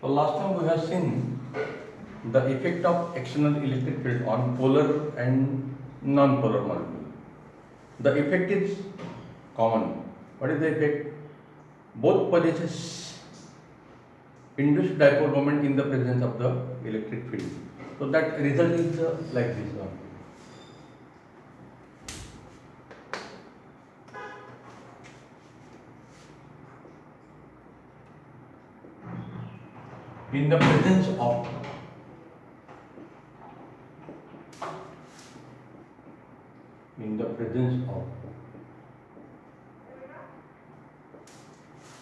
So last time we have seen the effect of external electric field on polar and non-polar molecule. The effect is common. What is the effect? Both possesses induced dipole moment in the presence of the electric field. So that result is like this one. In the presence of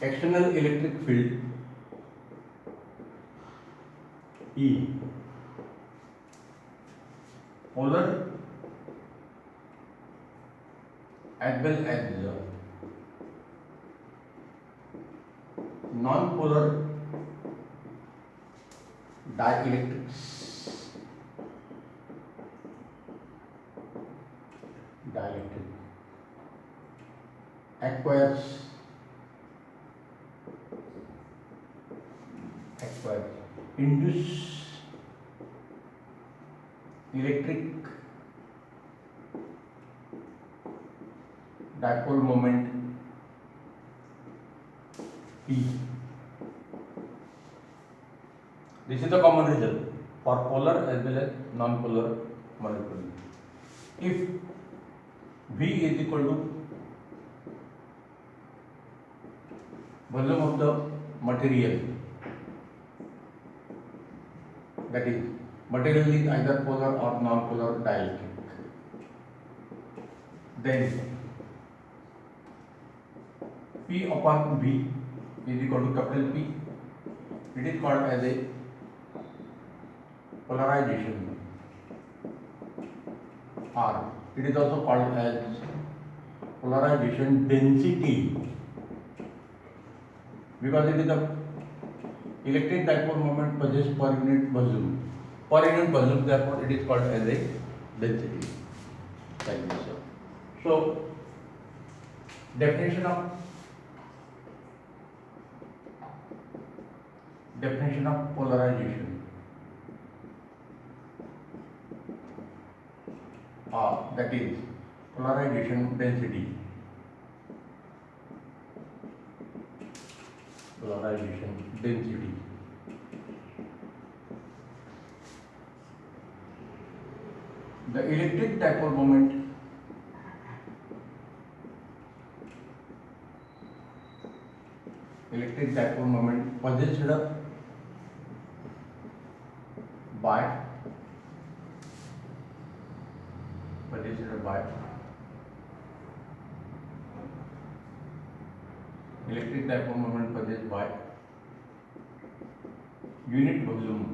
external electric field E, polar as well as non-polar dielectric acquires induced electric dipole moment P. This is the common result for polar as well as non-polar molecule. If V is equal to volume of the material, that is, material is either polar or non-polar dielectric, then P upon V is equal to capital P. It is called as a polarization, or it is also called as polarization density, because it is the electric dipole moment possessed per unit volume. Per unit volume, therefore, it is called as a density. Like this. So, definition of polarization. That is polarization density. The electric dipole moment possessed by unit volume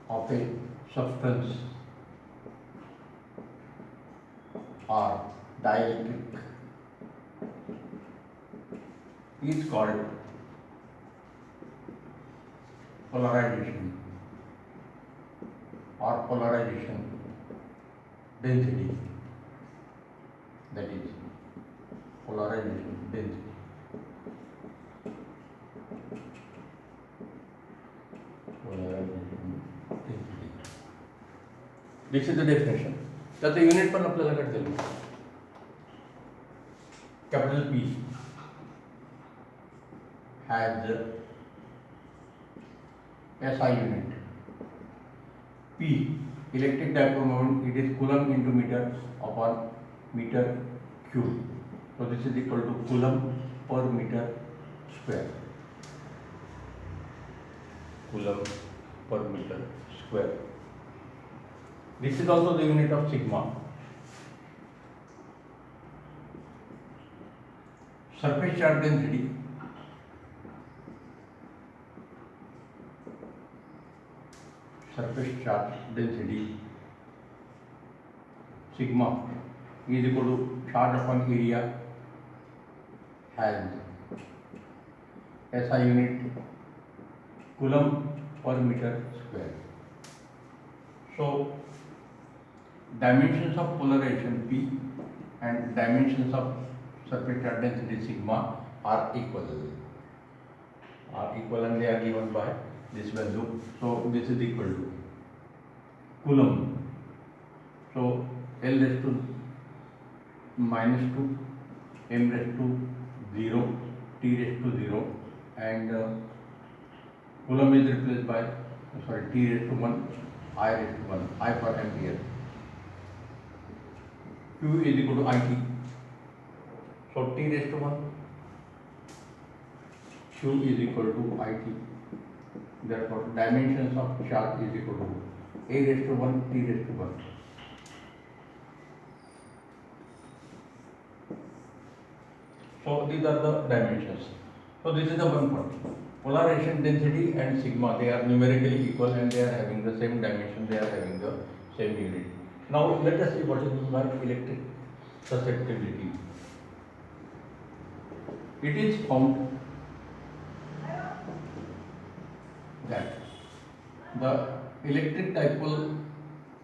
of a substance or dielectric is called polarization or polarization density. That is polarization density. This is the definition. त्याचं unit पण आपल्याला कळतं. Capital P has SI unit. P, electric dipole moment, it is coulomb into meter upon meter cube. So this is equal to coulomb per meter square. This is also the unit of sigma. Surface charge density. Sigma is equal to charge upon area, has SI unit coulomb per meter square. So dimensions of polarization P and dimensions of surface charge density sigma are equal. are equal and they are given by this value. So this is equal to Coulomb. So L raised to -2, m raised to 0, t raised to 0, and Coulomb is replaced by t raised to 1, I raised to 1, I per ampere. Q is equal to IT. So t raised to 1, Q is equal to IT. Therefore, dimensions of charge is equal to A raised to 1, t raised to 1. So these are the dimensions. So this is the one point. Polarization density and sigma, they are numerically equal and they are having the same dimension, they are having the same unit. Now let us see what is meant by electric susceptibility. It is found that the electric dipole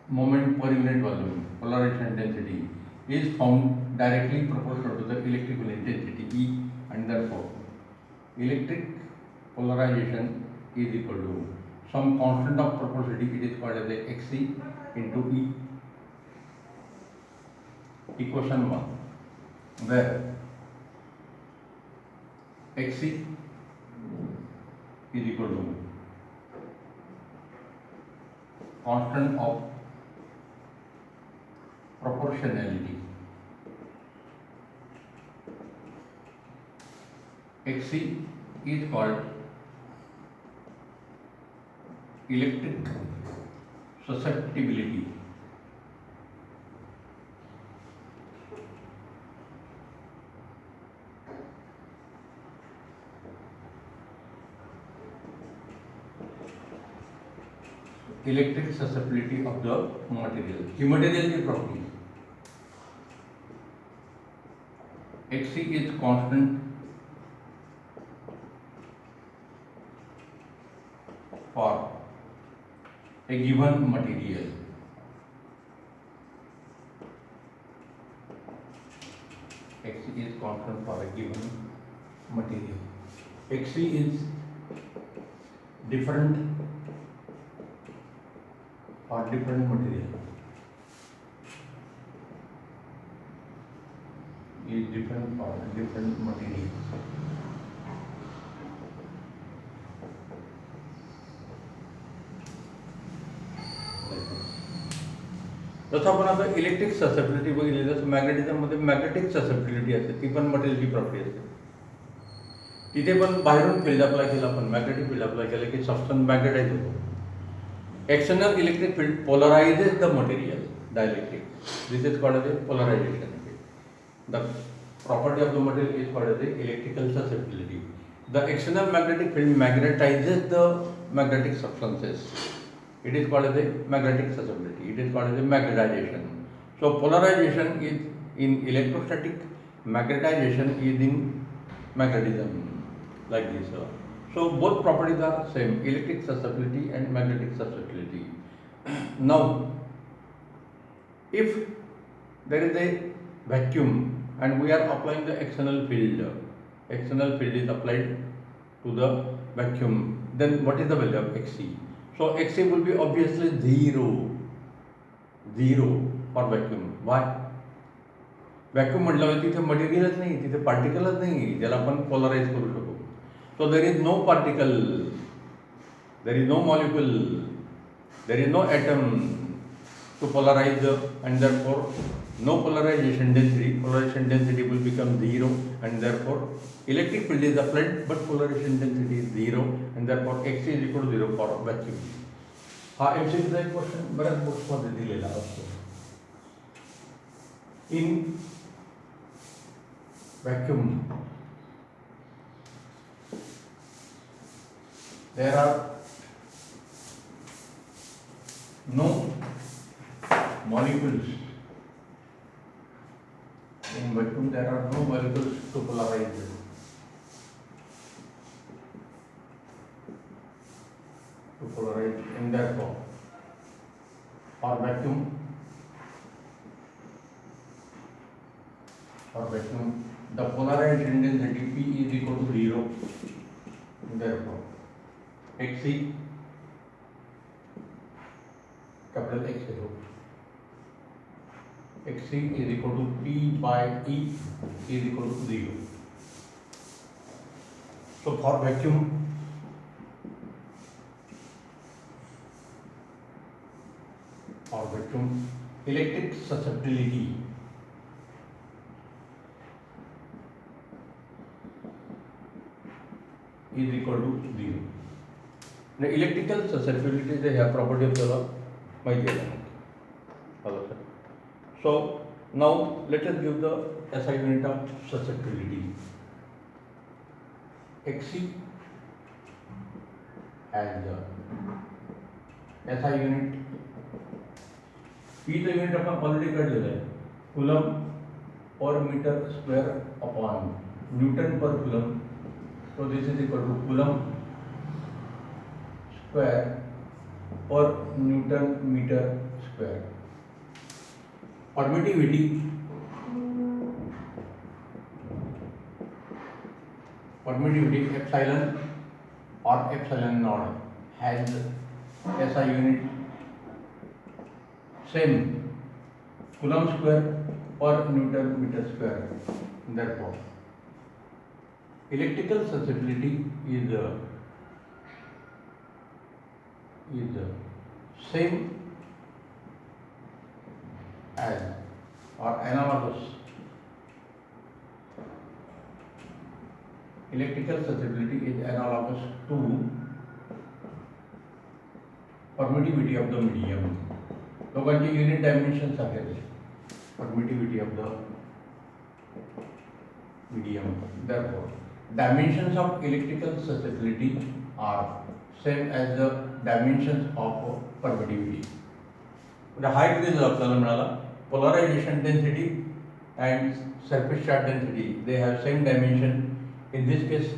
moment per unit volume, polarization density, is found directly proportional to the electrical intensity E, and therefore electric polarization is equal to some constant of proportionality. It is called as a Xc into E. Equation 1, where Xc is equal to constant of proportionality. Xc is called electric susceptibility. Electric susceptibility of the material. Immaterial की property. Xc is constant for a given material. Xc is constant for a given material. Xc is different for different material. Is different for different materials. जसं आपण आता electric susceptibility बघितली, जसं मॅग्नेटिझममध्ये magnetic susceptibility असते, ती पण मटेरियलची प्रॉपर्टी असते. तिथे पण बाहेरून फील्ड अप्लाय केला, आपण मॅग्नेटिक फील्ड अप्लाय केलं की सबस्टन्स मॅग्नेटाइज होतो. External electric field polarises the material dielectric. This is called as polarisation. The property of the material is called as the electrical susceptibility. The external magnetic field magnetizes the magnetic substances. It is called as a magnetic susceptibility. It is called as a magnetization. So polarization is in electrostatic, magnetization is in magnetism, like this. So both properties are same, electric susceptibility and magnetic susceptibility. Now, if there is a vacuum and we are applying the external field is applied to the vacuum, then what is the value of Xc? So Xc will be obviously zero for vacuum. Why? Vacuum म्हटल्यावर तिथे मटेरियलच नाही, तिथे पार्टिकलच नाही ज्याला आपण polarise करू शकू. So there is no particle, there is no molecule, there is no atom to polarize, and therefore no polarization density. Polarization density will become zero, and therefore electric field is applied, but polarization density is zero, and therefore Xc is equal to 0 for vacuum. हा MCQ चा एक question बऱ्याच books मध्ये दिलेला असतो. In vacuum there are no molecules. In vacuum there are no molecules to polarize. And therefore for vacuum the polarization density P is equal to 0. Therefore, Xc, capital X0, Xc is equal to P by E is equal to 0. So for vacuum, electric susceptibility is equal to 0. The electrical susceptibility they have property of the law by the element. Hello, sir. So now let us give the SI unit of susceptibility. Xc as the SI unit. P तो unit अपन already कर लेते हैं, coulomb per metre square upon newton per coulomb. तो this is equal to coulomb square per newton metre square. Permittivity epsilon और epsilon naught has SI unit same Coulomb square per Newton meter square. Therefore, electrical susceptibility is same as or analogous. Electrical susceptibility is analogous to permittivity of the medium. लोकांचे unit dimension सांगितले, permittivity of the medium. Therefore, dimensions of electrical susceptibility are same as the dimensions of permittivity. म्हणजे हा एक result आपल्याला मिळाला. Polarization density and surface charge density, they have same dimension. In this case,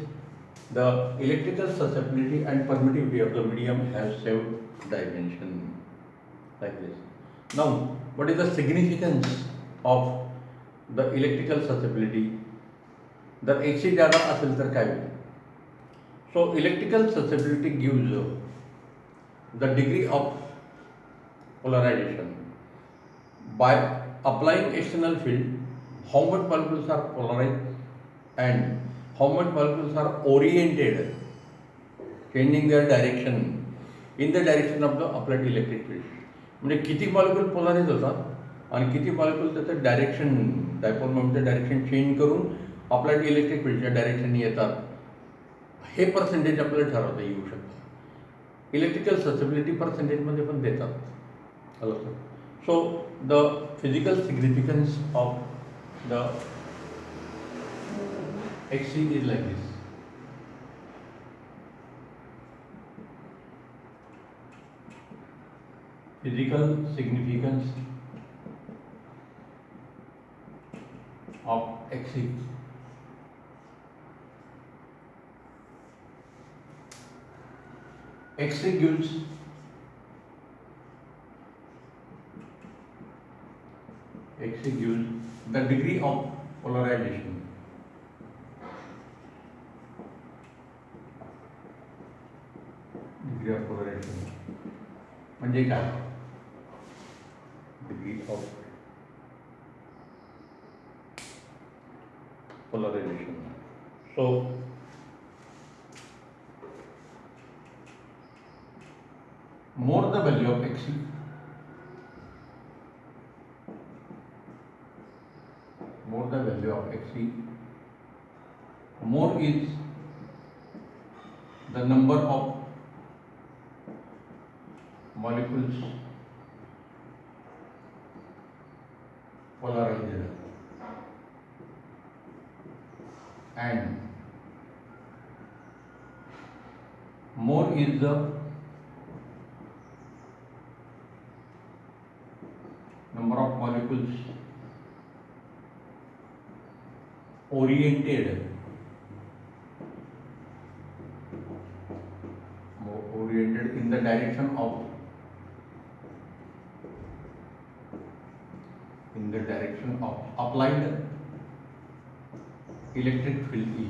the electrical susceptibility and permittivity of the medium have same dimension. Like this. Now, what is the significance of the electrical susceptibility? The Hc ज़्यादा असेल तर काय होईल? So, electrical susceptibility gives the degree of polarization. By applying external field, how much molecules are polarized and how much molecules are oriented, changing their direction in the direction of the applied electric field. म्हणजे किती molecule polarise होतात आणि किती molecule त्याचं direction, dipole मोमेंटचं direction change करून applied electric फील्डच्या direction येतात, हे percentage आपल्याला ठरवता येऊ शकतं. इलेक्ट्रिकल ससेबिलिटी पर्सेंटेजमध्ये पण देतात. Hello sir. So the physical significance of the Xc is like this. Physical significance of Xc. Xc gives the degree of polarization. Degree of polarization म्हणजे काय? Degree of polarization. So, more the value of Xc, more the value of Xc, more is the number of molecules polarized and more is the number of molecules oriented in the direction of applied electric field E.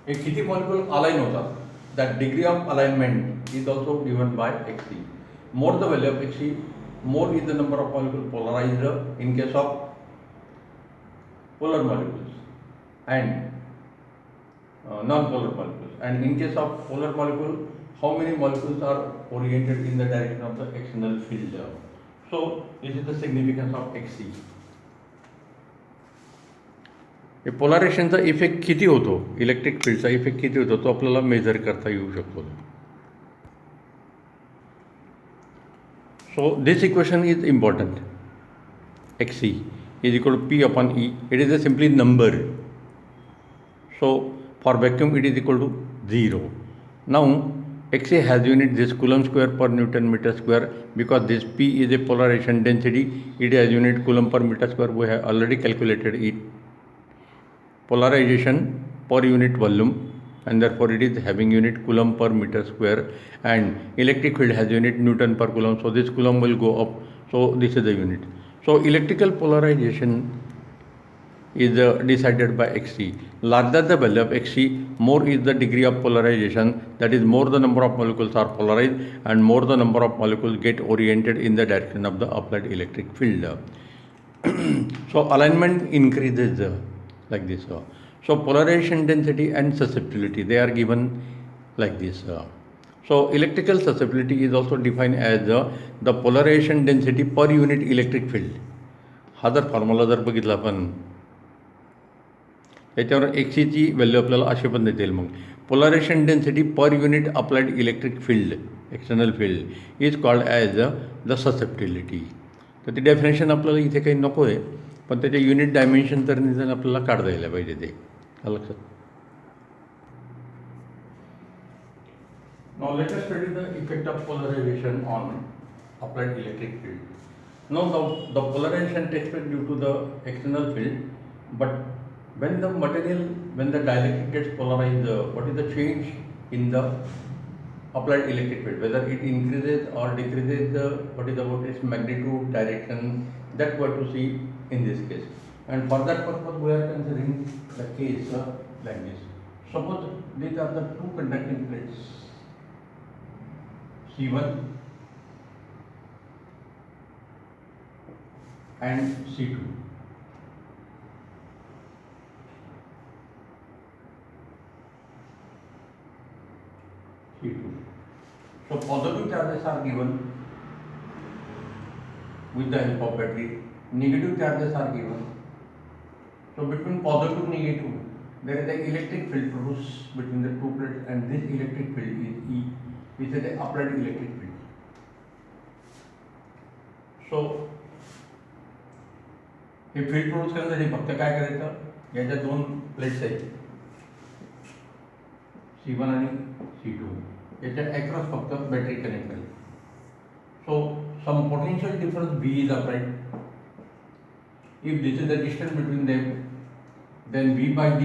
हे किती molecule align होतात that degree of alignment is also given by Xc. More the value of Xc, more is the number of molecules polarized in case of polar molecules and non-polar molecules. And in case of polar molecule, how many molecules are oriented in the direction of the external field. So this is the significance of Xc. हे पोलारेशनचा effect किती होतो, electric फील्डचा effect किती होतो तो आपल्याला major करता येऊ शकतो. So this equation is important. Xc is equal to P upon E. It is a simply number. So for vacuum it is equal to 0. Now Xc has unit this Coulomb square per Newton meter square, because this P is a polarization density. It has unit Coulomb per meter square. We have already calculated it. Polarization per unit volume, and therefore it is having unit Coulomb per meter square, and electric field has unit Newton per Coulomb. So this Coulomb will go up. So this is the unit. So electrical polarization is decided by Xc. Larger the value of Xc, more is the degree of polarization. That is, more the number of molecules are polarized, and more the number of molecules get oriented in the direction of the applied electric field. So alignment increases like this. So polarization density and susceptibility, they are given like this. So electrical susceptibility is also defined as the polarization density per unit electric field. हा जर formula जर बघितला आपण, याच्यावर Xcची value आपल्याला अशी पण देता येईल. मग polarisation density per unit applied electric field, external field, is called as the susceptibility. तर ती डेफिनेशन आपल्याला इथे काही नको आहे, पण त्याचे युनिट डायमेन्शन तर निदान आपल्याला काढता यायला पाहिजे ते लक्षात. Now let us study the effect of polarization on applied electric field. Now the polarization takes place due to the external field, but when the dielectric gets polarized, what is the change in the applied electric field, whether it increases or decreases, what is about its magnitude, direction, that we have to see in this case. And for that purpose we are considering the case like this. Suppose these are the two conducting plates, C1 and C2. So positive charges are given with the help of battery, negative charges are given. So between positive and negative, there is an electric field produced between the two plates, and this electric field is E. This is the applied electric field. So hey field produce करण्यासाठी फक्त काय करायचं, याच्या दोन plates आहेत C1 आणि C2, याच्या across फक्त बॅटरी कनेक्ट करायची. So some potential difference V is applied. If this is the distance between them, then V by D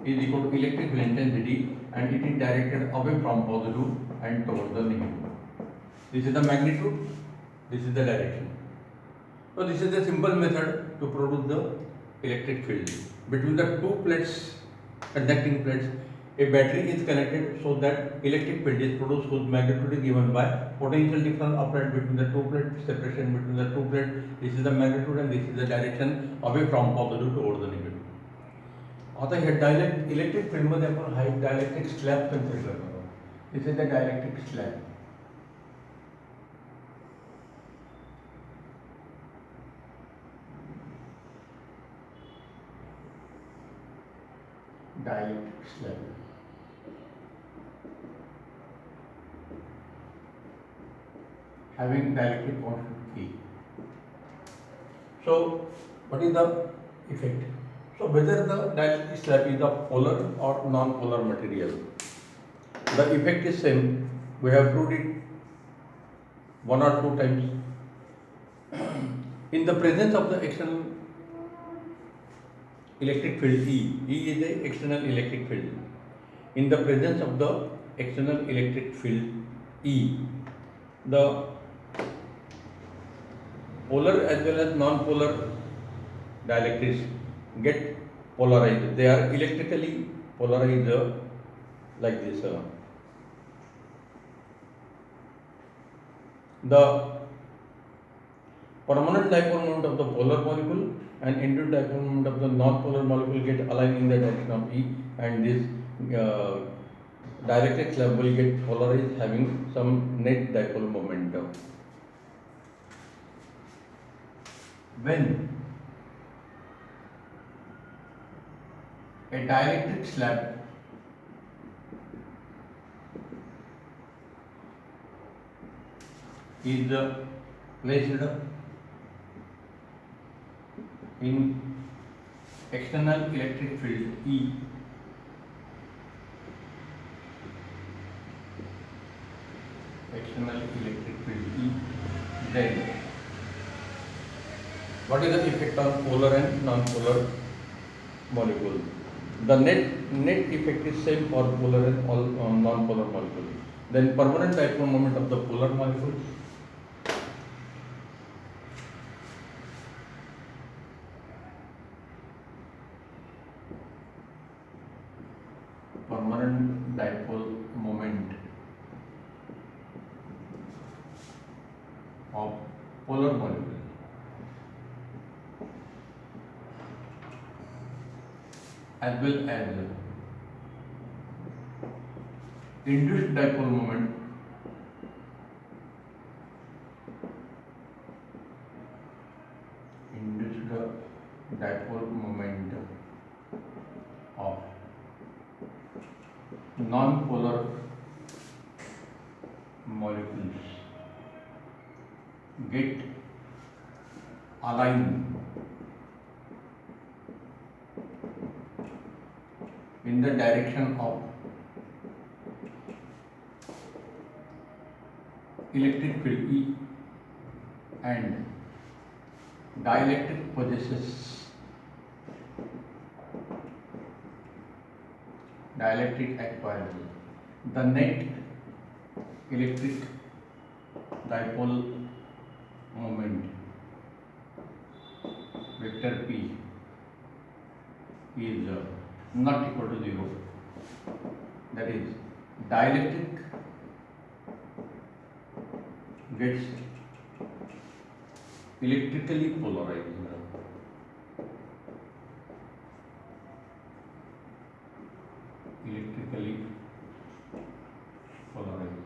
is equal to electric field intensity, and it is directed away from positive and towards the negative. This is the magnitude, this is the direction. So this is the simple method to produce the electric field. Between the two plates, conducting plates, a battery is connected so that electric field is produced whose magnitude is given by potential difference applied between the two plates, separation between the two plates. This is the magnitude and this is the direction away from positive towards the negative. आता हे electric फील्डमध्ये आपण हा एक dielectric slab consider करू. This is the dielectric slab. Dielectric slab. Having dielectric constant K. So what is the effect? So whether the dielectric slab is a polar or non-polar material, the effect is same. We have proved it one or two times. In the presence of the external electric field E is the external electric field. In the presence of the external electric field E, the polar as well as non-polar dielectrics get polarized. They are electrically polarized like this. The permanent dipole moment of the polar molecule and induced dipole moment of the non-polar molecule get aligned in the direction of E, and this dielectric slab will get polarized, having some net dipole moment. When a dielectric slab is placed in external electric field E, external electric field E, then what is the effect on polar and non-polar molecule? The net effect is same for polar and all non-polar molecule. Then permanent dipole moment of the polar molecule, permanent dipole moment of polar molecule as well as induced dipole moment of non-polar molecules get aligned in the direction of electric field E, and dielectric possesses dielectric equality. The net electric dipole moment vector P is not equal to 0. That is, dielectric gets electrically polarized. Electrically polarized.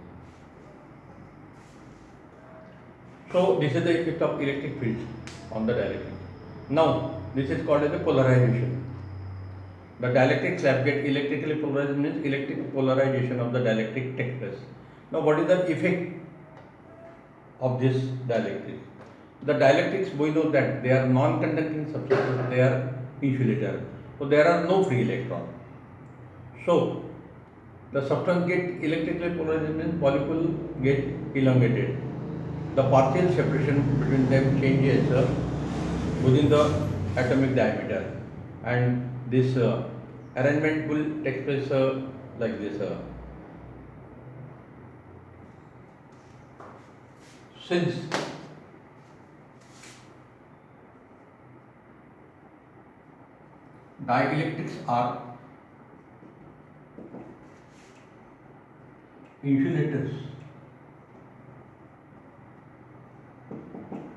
So this is the effect of electric field on the dielectric. Now this is called as a polarization. The dielectric slab get electrically polarized means electric polarization of the dielectric takes place. Now what is the effect of this dielectric? The dielectrics, we know that they are non-conducting substances, they are insulator. So there are no free electrons. So the substance get electrically polarized means molecule get elongated. The partial separation between them changes within the atomic diameter, and this arrangement will take place like this. Since dielectrics are insulators,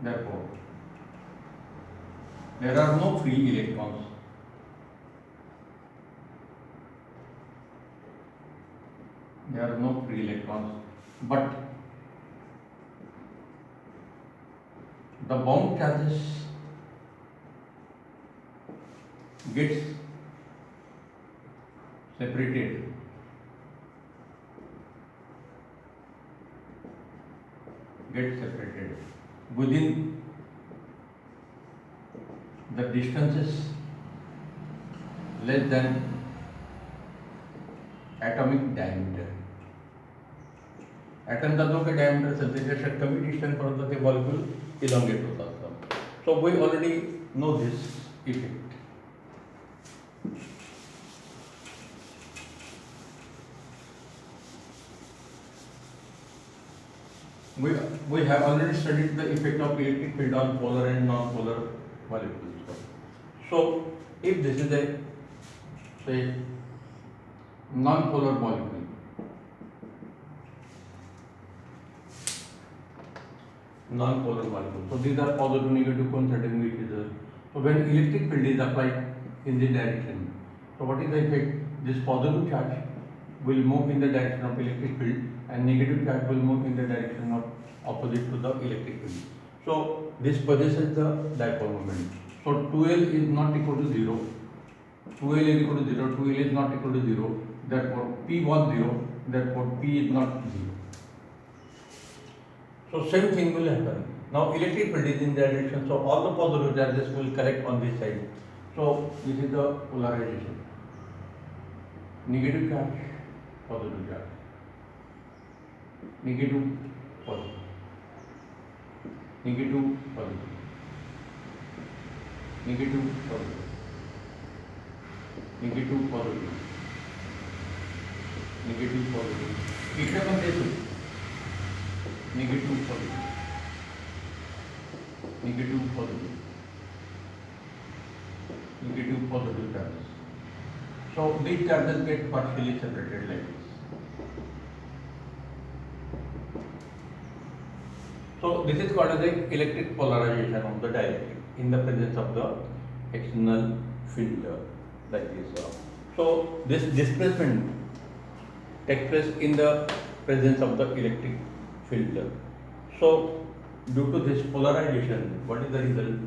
therefore there are no free electrons. There are no free electrons, but the bound charges gets separated within the distances less than atomic diameter. Atom का जो का diameter चलते जैसे कमी distance पर होता है molecule elongate होता है. So we already know this effect. We have already studied the effect of electric field on polar and non-polar molecules. So if this is a say non-polar molecule. Non-polar molecule. So these are positive, negative coinciding with each other. So when electric field is applied in this direction, so what is the effect? This positive charge will move in the direction of electric field and negative charge will move in the direction of opposite to the electric field. So this possesses the dipole moment. So 2L is not equal to 0. 2L is equal to 0. 2L is not equal to 0. Therefore P was 0. Therefore P is not 0. So same thing will happen. Now electric field is in that direction, so all the positive charges will collect on this side. So this is the polarization. Negative charge, positive charge. Negative, positive. Negative, positive. Negative, positive. Negative, positive. Negative, positive. इकडे पण तेच होईल. Negative, positive. Negative, positive. Negative, positive charges. So these charges get partially separated like this. So this is called as the electric polarization of the dielectric in the presence of the external field like this. So this displacement takes place in the presence of the electric field. So due to this polarization, what is the result?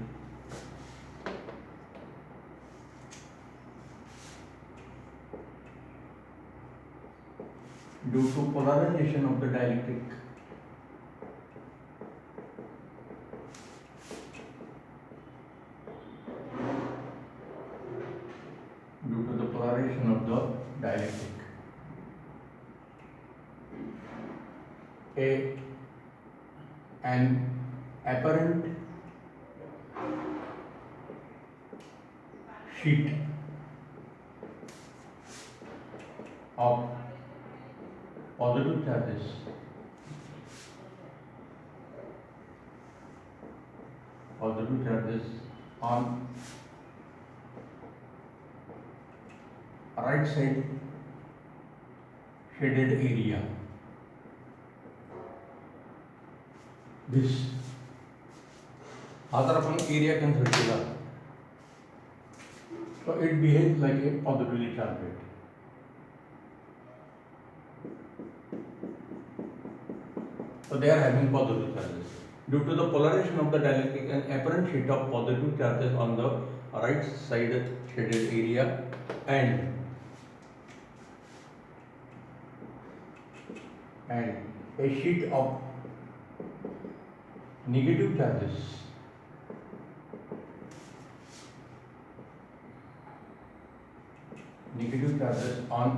Due to polarization of the dielectric, due to the polarization of the dielectric, an apparent sheet of positive charges on right side shaded area. This other आपण area consider केला, so it behaves like a positively charged plate. So they are having positive charges. Due to the polarization of the dielectric, an apparent sheet of positive charges on the right side shaded area and a sheet of negative charges on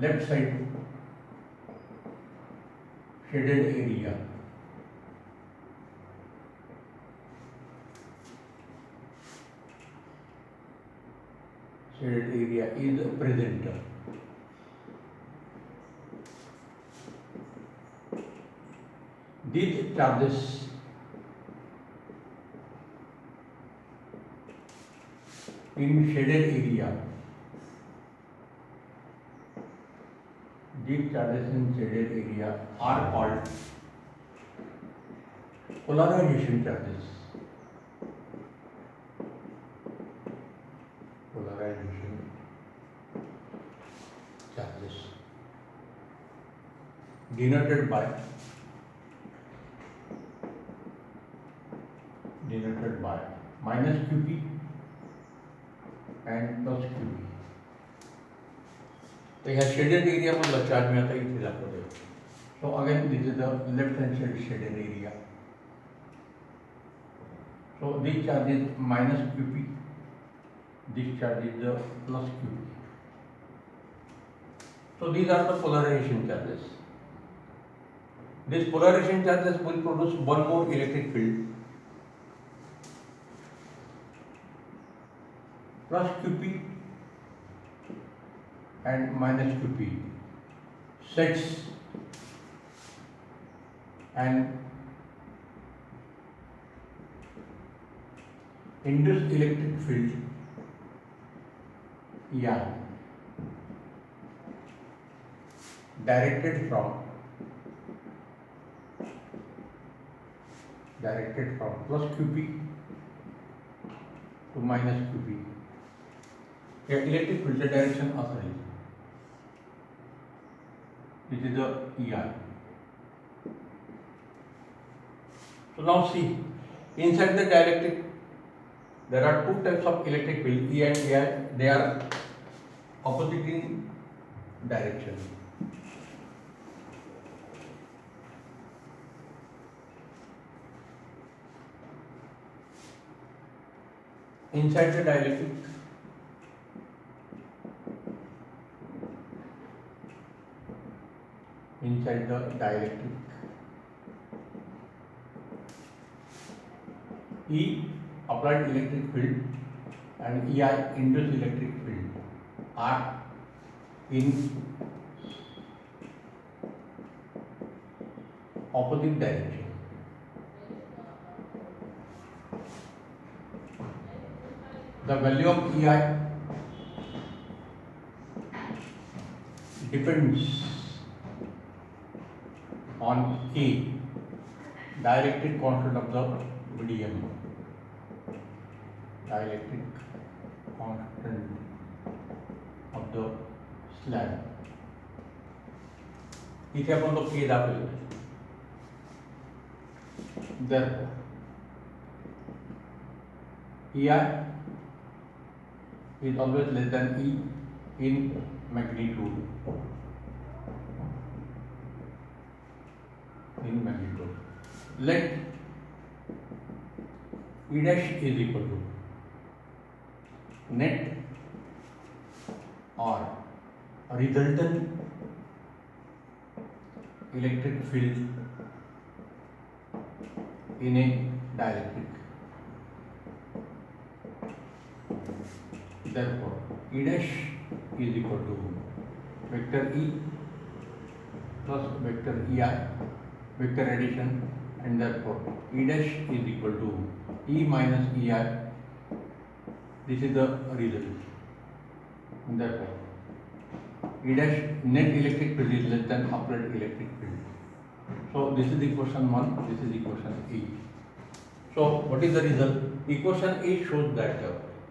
left side shaded area. Shaded area is present. These charges in shaded area, are called polarization charges. Denoted by minus QP and plus QP. तो ह्या shaded area मधला charge मी आता इथे दाखवतोय. So again this is the left hand side shaded area. So this charge is minus QP, this charge is the plus QP. So these are the polarization charges. These polarization charges will produce one more electric field plus QP and minus QP sets an induced electric field directed from plus QP to minus QP. या electric फील्डचं direction असं आहे. This is the ER. So now see, inside the dielectric there are two types of electric field, E and EI. They are opposite in direction. Inside the dielectric E applied electric field and EI induced electric field are in opposite direction. The value of EI depends on K, dielectric constant of the medium. Dielectric constant of the slab. इथे आपण तो K दाखवला. Therefore, EI is always less than E in magnitude. Let E dash is equal to net or resultant electric field in a dielectric. Therefore, E dash is equal to vector E plus vector EI, vector addition, and therefore E dash is equal to E minus EI. This is the result. Therefore, E dash net electric field is less than applied electric field. So this is equation 1, this is equation E. So what is the result? Equation E shows that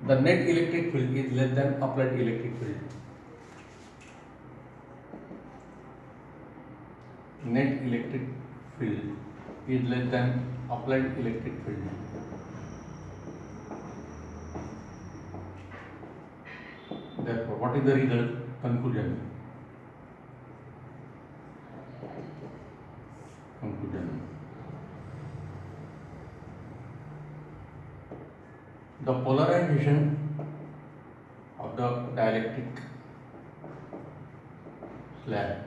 the net electric field is less than applied electric field. Net electric field is less than applied electric field. Therefore, what is the result? Conclusion. The polarization of the dielectric slab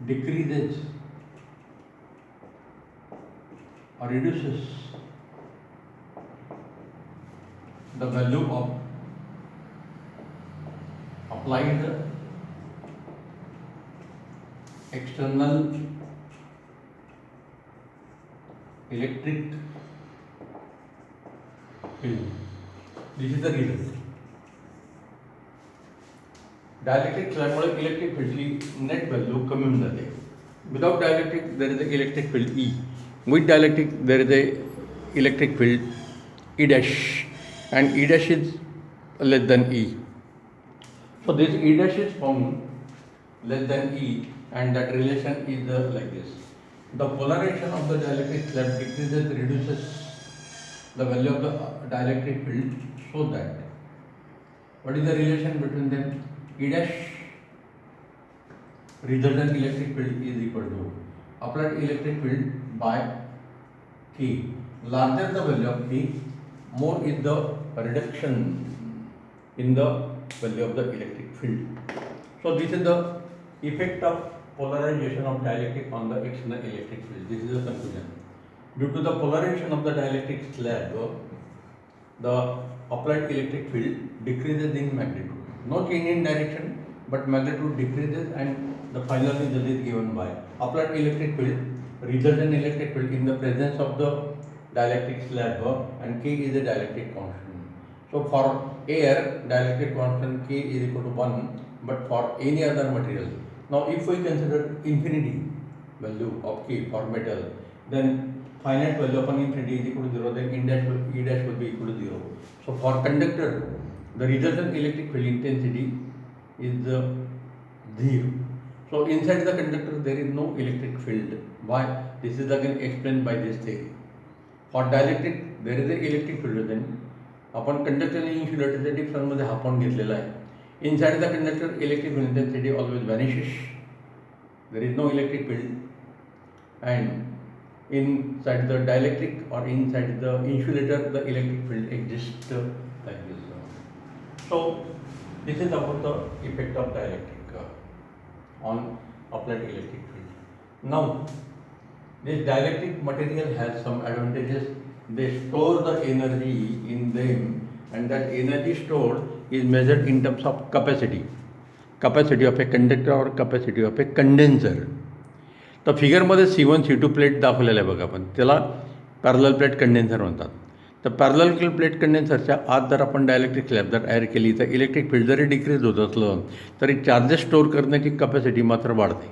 decreases or reduces the value of applied external electric field. This is the result. Dielectric slabमुळे electric फील्डची net value कमी होऊन जाते. Without dielectric there is a electric field E. With dielectric there is a electric field E dash, and E dash is less than E. So this E dash is found less than E, and that relation is like this. The polarization of the dielectric slab decreases, reduces the value of the dielectric field, so that what is the relation between them? E dash resultant electric field is equal to applied electric field by K. Larger the value of K, more is the reduction in the value of the electric field. So this is the effect of polarization of dielectric on the external electric field. This is the conclusion. Due to the polarization of the dielectric slab, the applied electric field decreases in magnitude. No change in direction, but magnitude decreases, and the final result is given by applied electric field, resultant electric field in the presence of the dielectric slab, and K is a dielectric constant. So for air, dielectric constant K is equal to 1, but for any other material. Now if we consider infinity value of K for metal, then finite value upon infinity is equal to 0, then E dash will be equal to 0. So for conductor, the resultant electric field intensity is 0. So inside the conductor there is no electric field. Why? This is again explained by this theory. For dielectric there is a electric field. Then आपण conductor आणि इन्सुलेटरच्या डिफरन्समध्ये हा point घेतलेला आहे. Inside the conductor electric field intensity always vanishes. There is no electric field. And inside the dielectric or inside the insulator the electric field exists like this. So this is about the effect of dielectric on applied electric field. Now this dielectric material has some advantages. They store the energy in them, and that energy stored is measured in terms of capacity of a conductor or capacity of a condenser. तर फिगरमध्ये C1 C2 plate दाखवलेलं आहे बघा, आपण त्याला parallel plate condenser म्हणतात. तर parallel plate कंडेन्सरच्या आत जर आपण डायलेक्ट्रिक स्लॅब जर ॲड केली तर इलेक्ट्रिक फील्ड जरी डिक्रीज होत असलं तरी चार्जेस स्टोअर करण्याची कपॅसिटी मात्र वाढते.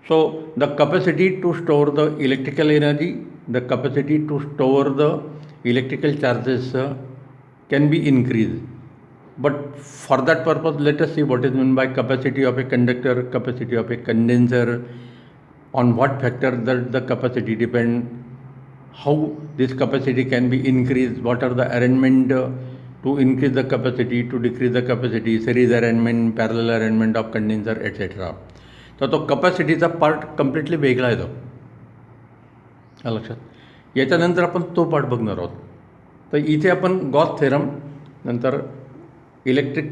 So the capacity to store the electrical energy, the capacity to store the electrical charges can be increased. But for that purpose, let us see what is meant by capacity of a conductor, capacity of a condenser, on what factor does the capacity depend, how this capacity can be increased, what are the arrangement to increase the capacity, to decrease the capacity, series arrangement, parallel arrangement of condenser, etc. तर तो कपॅसिटीचा part completely वेगळा येतो लक्षात. याच्यानंतर आपण तो part बघणार आहोत. तर इथे आपण गॉस थेरम, नंतर electric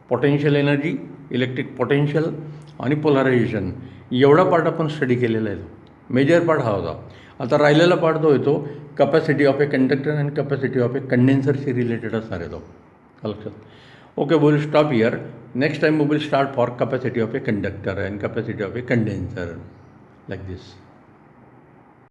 potential energy, electric potential आणि पोलरायझेशन एवढा पार्ट आपण स्टडी केलेला आहे. मेजर पार्ट हा होता. आता राहिलेला पार्ट जो येतो capacity of a conductor and capacity of a कंडेन्सरशी रिलेटेड असणार आहे तो लक्षात. Okay, we will stop here. Next time we will start for capacity of a conductor and capacity of a condenser like this.